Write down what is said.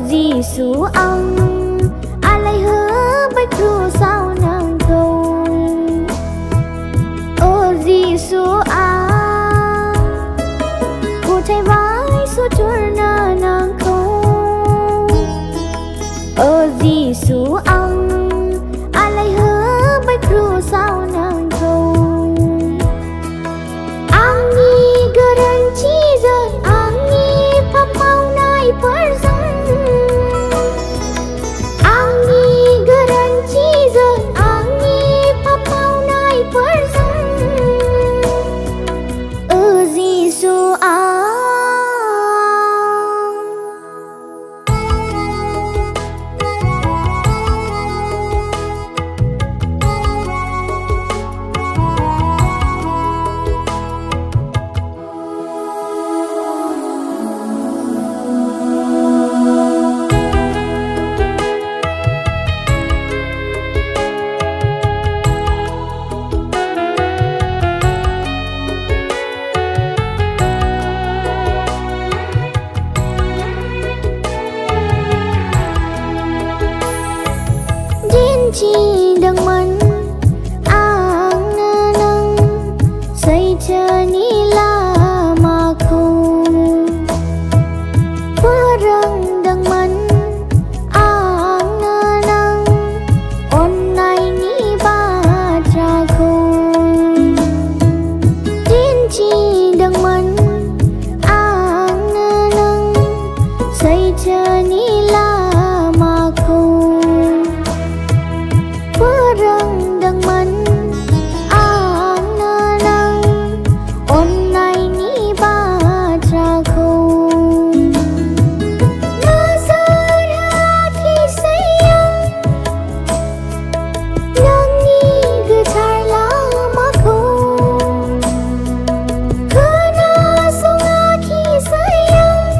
Giêsu ang alay hơ bách ru sao nàng cầu. Ô Giêsu ang cụ thay vai su chur na nàng cầu. Ô Giêsu ang alay hơ bách ru sao nàng cầu. Angni garanti zat angni papau nai perzang. Chi đằng mân ang na nang say cha nila maku parang đằng mân ang na nang online ni ba cha ku din chi đằng mân ang na nang say cha nila maku parang dang man ang nanang online ni ba cha ko. Nazarati sayang nang ni guitar lama ko. Kana song aki sayang